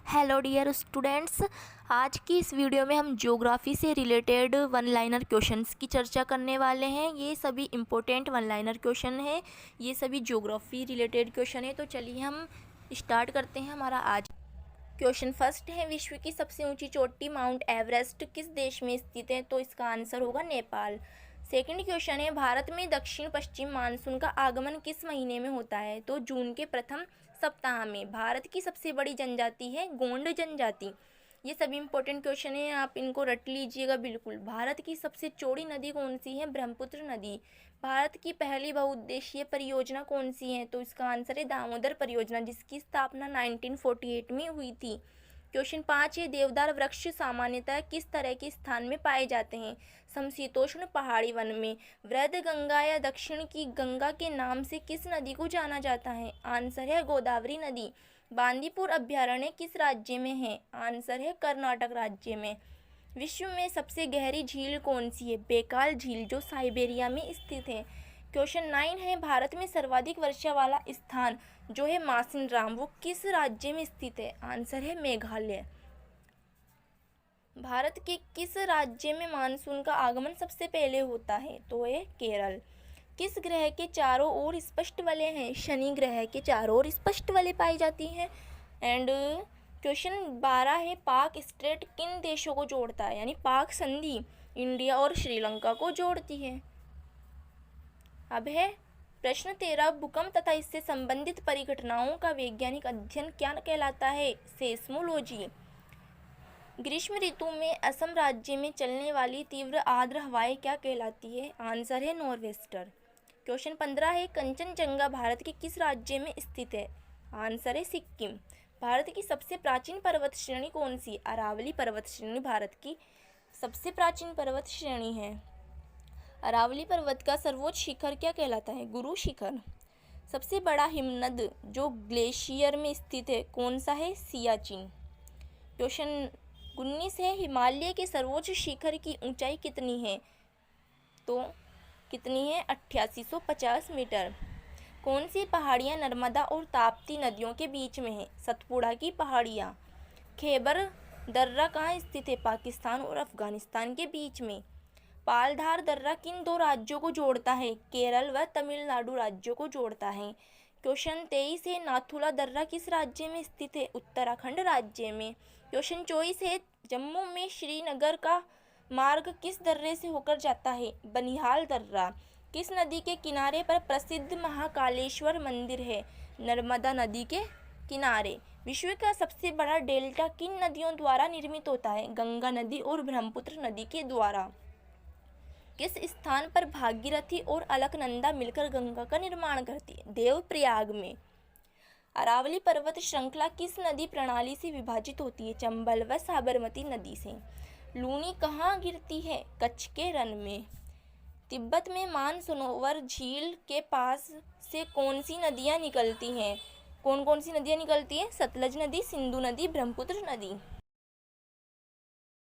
Hello dear students. आज की इस वीडियो में हम ज्योग्राफी से रिलेटेड वन लाइनर क्वेश्चंस की चर्चा करने वाले हैं। ये सभी इम्पोर्टेंट वन लाइनर क्वेश्चन हैं, ये सभी ज्योग्राफी रिलेटेड क्वेश्चन है। तो चलिए हम स्टार्ट करते हैं हमारा आज क्वेश्चन। फर्स्ट है, विश्व की सबसे ऊंची चोटी माउंट एवरेस्ट किस देश में स्थित है? तो इसका आंसर होगा नेपाल। सेकंड क्वेश्चन है, भारत में दक्षिण पश्चिम मानसून का आगमन किस महीने में होता है? तो जून के प्रथम सप्ताह में। भारत की सबसे बड़ी जनजाति है गोंड जनजाति। ये सभी इंपॉर्टेंट क्वेश्चन है, आप इनको रट लीजिएगा बिल्कुल। भारत की सबसे चौड़ी नदी कौन सी है? ब्रह्मपुत्र नदी। भारत की पहली बहुउद्देशीय परियोजना कौन सी है? तो इसका आंसर है दामोदर परियोजना, जिसकी स्थापना 1948 में हुई थी। क्वेश्चन 5 है, देवदार वृक्ष सामान्यतः किस तरह के स्थान में पाए जाते हैं? समशीतोष्ण पहाड़ी वन में। वृहद गंगा या दक्षिण की गंगा के नाम से किस नदी को जाना जाता है? आंसर है गोदावरी नदी। बांदीपुर अभ्यारण्य किस राज्य में है? आंसर है कर्नाटक राज्य में। विश्व में सबसे गहरी झील कौन सी है? बेकाल झील, जो साइबेरिया में स्थित है। क्वेश्चन 9 है, भारत में सर्वाधिक वर्षा वाला स्थान जो है मासिनराम, वो किस राज्य में स्थित है? आंसर है मेघालय। भारत के किस राज्य में मानसून का आगमन सबसे पहले होता है? तो है केरल। किस ग्रह के चारों ओर स्पष्ट वलय हैं? शनि ग्रह के चारों ओर स्पष्ट वलय पाई जाती हैं। एंड क्वेश्चन 12 है, पाक स्ट्रेट किन देशों को जोड़ता है? यानी पाक संधि इंडिया और श्रीलंका को जोड़ती है। अब है प्रश्न 13, भूकंप तथा इससे संबंधित परिघटनाओं का वैज्ञानिक अध्ययन क्या कहलाता है? सेस्मोलॉजी। ग्रीष्म ऋतु में असम राज्य में चलने वाली तीव्र आर्द्र हवाएं क्या कहलाती है? आंसर है नॉर्वेस्टर। क्वेश्चन 15 है, कंचनजंगा भारत के किस राज्य में स्थित है? आंसर है सिक्किम। भारत की सबसे प्राचीन पर्वत श्रेणी कौन सी? अरावली पर्वत श्रेणी भारत की सबसे प्राचीन पर्वत श्रेणी है। अरावली पर्वत का सर्वोच्च शिखर क्या कहलाता है? गुरु शिखर। सबसे बड़ा हिमनद जो ग्लेशियर में स्थित है कौन सा है? सियाचिन। क्वेश्चन 19 है, हिमालय के सर्वोच्च शिखर की ऊंचाई कितनी है? तो कितनी है? 8850 मीटर। कौन सी पहाड़ियाँ नर्मदा और ताप्ती नदियों के बीच में है? सतपुड़ा की पहाड़ियाँ। खैबर दर्रा कहाँ स्थित है? पाकिस्तान और अफगानिस्तान के बीच में। पालधार दर्रा किन दो राज्यों को जोड़ता है? केरल व तमिलनाडु राज्यों को जोड़ता है। क्वेश्चन 23 है, नाथुला दर्रा किस राज्य में स्थित है? उत्तराखंड राज्य में। क्वेश्चन 24 है, जम्मू में श्रीनगर का मार्ग किस दर्रे से होकर जाता है? बनिहाल दर्रा। किस नदी के किनारे पर प्रसिद्ध महाकालेश्वर मंदिर है? नर्मदा नदी के किनारे। विश्व का सबसे बड़ा डेल्टा किन नदियों द्वारा निर्मित होता है? गंगा नदी और ब्रह्मपुत्र नदी के द्वारा। किस स्थान पर भागीरथी और अलकनंदा मिलकर गंगा का निर्माण करती है? देवप्रयाग में। अरावली पर्वत श्रृंखला किस नदी प्रणाली से विभाजित होती है? चंबल व साबरमती नदी से। लूनी कहाँ गिरती है? कच्छ के रण में। तिब्बत में मानसरोवर झील के पास से कौन सी नदियाँ निकलती हैं? कौन कौन सी नदियाँ निकलती हैं? सतलज नदी, सिंधु नदी, ब्रह्मपुत्र नदी।